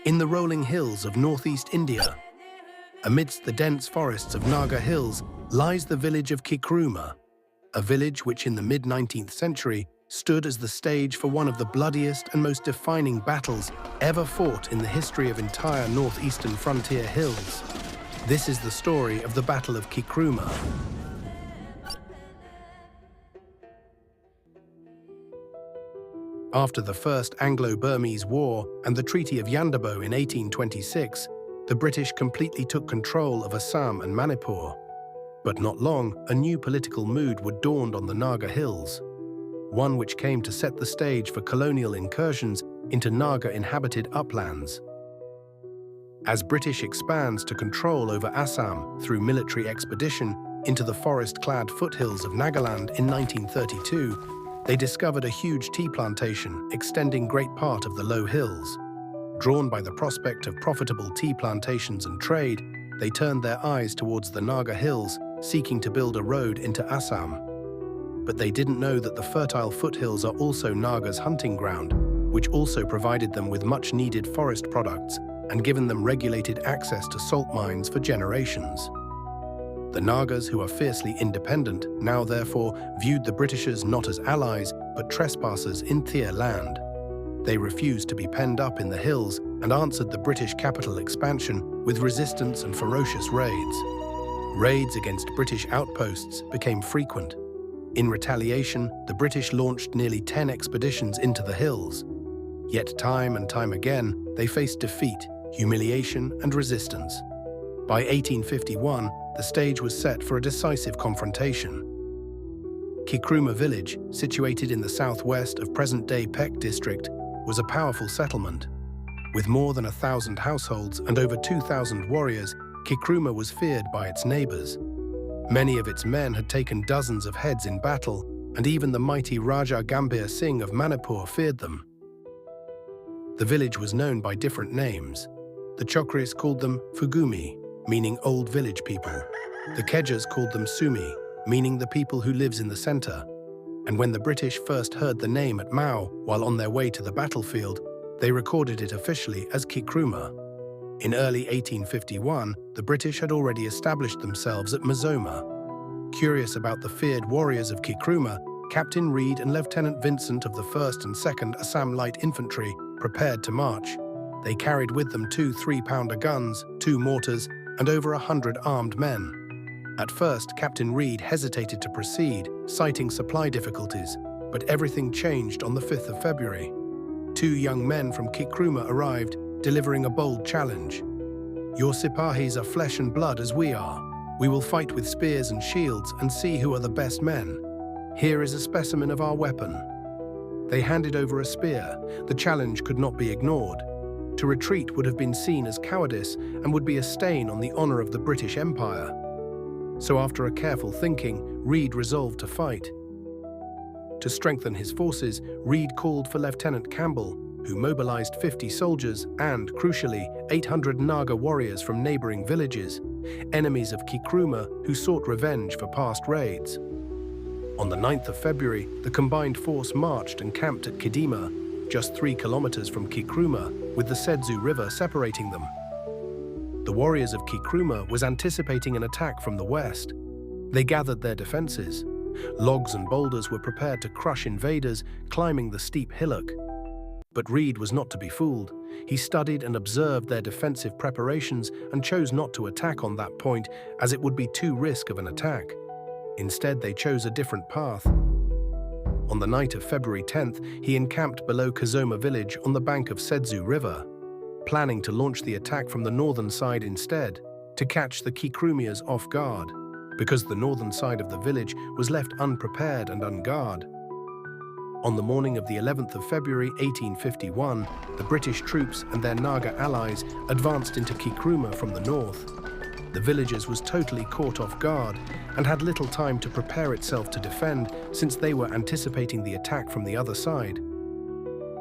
In the rolling hills of northeast India, amidst the dense forests of Naga hills, lies the village of Kikruma, a village which in the mid-19th century stood as the stage for one of the bloodiest and most defining battles ever fought in the history of entire northeastern frontier hills. This is the story of the Battle of Kikruma. After the First Anglo-Burmese War and the Treaty of Yandabo in 1826, the British completely took control of Assam and Manipur. But not long, a new political mood would dawn on the Naga hills, one which came to set the stage for colonial incursions into Naga-inhabited uplands. As British expands to control over Assam through military expedition into the forest-clad foothills of Nagaland in 1932, they discovered a huge tea plantation extending great part of the low hills. Drawn by the prospect of profitable tea plantations and trade, they turned their eyes towards the Naga hills, seeking to build a road into Assam. But they didn't know that the fertile foothills are also Naga's hunting ground, which also provided them with much-needed forest products and given them regulated access to salt mines for generations. The Nagas, who are fiercely independent, now therefore viewed the Britishers not as allies, but trespassers in their land. They refused to be penned up in the hills and answered the British capital expansion with resistance and ferocious raids. Raids against British outposts became frequent. In retaliation, the British launched nearly 10 expeditions into the hills. Yet time and time again, they faced defeat, humiliation, and resistance. By 1851, the stage was set for a decisive confrontation. Kikruma village, situated in the southwest of present-day Phek district, was a powerful settlement. With more than 1,000 households and over 2,000 warriors, Kikruma was feared by its neighbors. Many of its men had taken dozens of heads in battle, and even the mighty Raja Gambhir Singh of Manipur feared them. The village was known by different names. The Chokris called them Fugumi, meaning old village people. The Kejas called them Sumi, meaning the people who lives in the center. And when the British first heard the name at Mao while on their way to the battlefield, they recorded it officially as Kikruma. In early 1851, the British had already established themselves at Mazoma. Curious about the feared warriors of Kikruma, Captain Reed and Lieutenant Vincent of the 1st and 2nd Assam Light Infantry prepared to march. They carried with them 2 3-pounder guns, 2 mortars, and over 100 armed men. At first, Captain Reed hesitated to proceed, citing supply difficulties, but everything changed on the 5th of February. 2 young men from Kikruma arrived, delivering a bold challenge. "Your Sipahis are flesh and blood as we are. We will fight with spears and shields and see who are the best men. Here is a specimen of our weapon." They handed over a spear. The challenge could not be ignored. To retreat would have been seen as cowardice and would be a stain on the honor of the British Empire. So after a careful thinking, Reed resolved to fight. To strengthen his forces, Reed called for Lieutenant Campbell, who mobilized 50 soldiers and, crucially, 800 Naga warriors from neighboring villages, enemies of Kikruma who sought revenge for past raids. On the 9th of February, the combined force marched and camped at Kidima, just 3 kilometers from Kikruma, with the Sedzu River separating them. The warriors of Kikruma was anticipating an attack from the west. They gathered their defenses. Logs and boulders were prepared to crush invaders climbing the steep hillock. But Reed was not to be fooled. He studied and observed their defensive preparations and chose not to attack on that point, as it would be too risky of an attack. Instead, they chose a different path. On the night of February 10th, he encamped below Kazoma village on the bank of Sedzu River, planning to launch the attack from the northern side instead, to catch the Kikrumias off guard, because the northern side of the village was left unprepared and unguarded. On the morning of the 11th of February 1851, the British troops and their Naga allies advanced into Kikruma from the north. The villagers was totally caught off guard and had little time to prepare itself to defend, since they were anticipating the attack from the other side.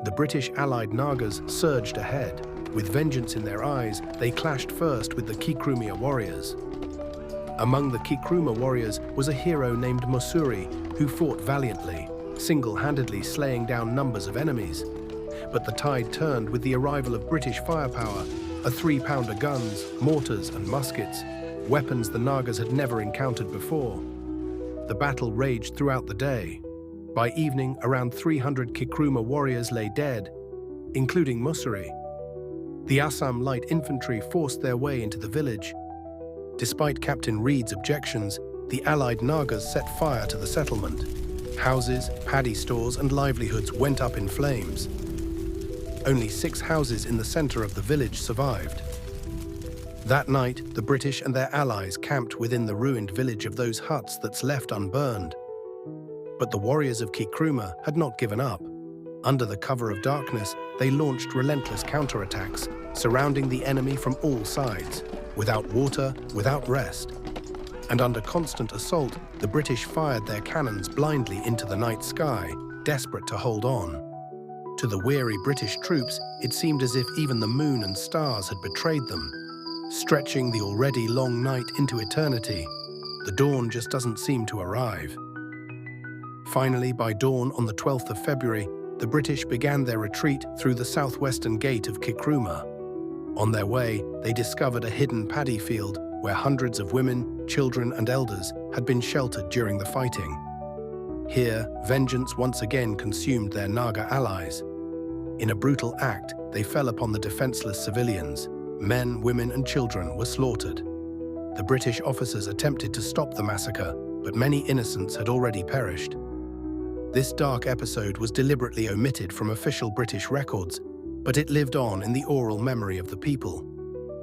The British allied Nagas surged ahead. With vengeance in their eyes, they clashed first with the Kikrumia warriors. Among the Kikruma warriors was a hero named Mosuri, who fought valiantly, single-handedly slaying down numbers of enemies. But the tide turned with the arrival of British firepower, a 3-pounder guns, mortars and muskets, weapons the Nagas had never encountered before. The battle raged throughout the day. By evening, around 300 Kikruma warriors lay dead, including Musari. The Assam light infantry forced their way into the village. Despite Captain Reed's objections, the allied Nagas set fire to the settlement. Houses, paddy stores and livelihoods went up in flames. Only 6 houses in the center of the village survived. That night, the British and their allies camped within the ruined village of those huts that's left unburned. But the warriors of Kikruma had not given up. Under the cover of darkness, they launched relentless counterattacks, surrounding the enemy from all sides, without water, without rest. And under constant assault, the British fired their cannons blindly into the night sky, desperate to hold on. To the weary British troops, it seemed as if even the moon and stars had betrayed them. Stretching the already long night into eternity, the dawn just doesn't seem to arrive. Finally, by dawn on the 12th of February, the British began their retreat through the southwestern gate of Kikruma. On their way, they discovered a hidden paddy field where hundreds of women, children and elders had been sheltered during the fighting. Here, vengeance once again consumed their Naga allies. In a brutal act, they fell upon the defenseless civilians. Men, women and children were slaughtered. The British officers attempted to stop the massacre, but many innocents had already perished. This dark episode was deliberately omitted from official British records, but it lived on in the oral memory of the people.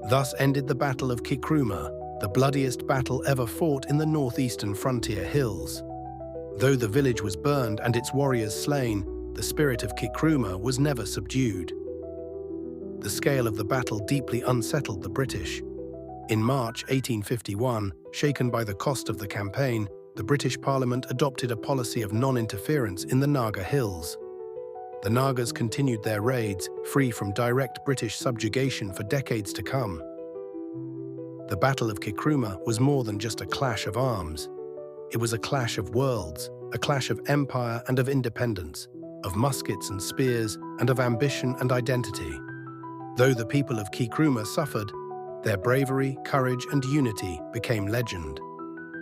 Thus ended the Battle of Kikruma, the bloodiest battle ever fought in the northeastern frontier hills. Though the village was burned and its warriors slain, the spirit of Kikruma was never subdued. The scale of the battle deeply unsettled the British. In March 1851, shaken by the cost of the campaign, the British Parliament adopted a policy of non-interference in the Naga Hills. The Nagas continued their raids, free from direct British subjugation for decades to come. The Battle of Kikruma was more than just a clash of arms. It was a clash of worlds, a clash of empire and of independence, of muskets and spears, and of ambition and identity. Though the people of Kikruma suffered, their bravery, courage, and unity became legend,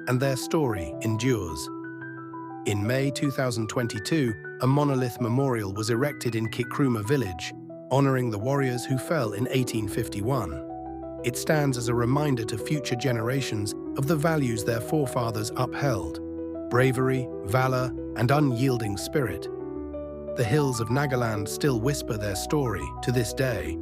and their story endures. In May 2022, a monolith memorial was erected in Kikruma village, honoring the warriors who fell in 1851. It stands as a reminder to future generations of the values their forefathers upheld: bravery, valor, and unyielding spirit. The hills of Nagaland still whisper their story to this day,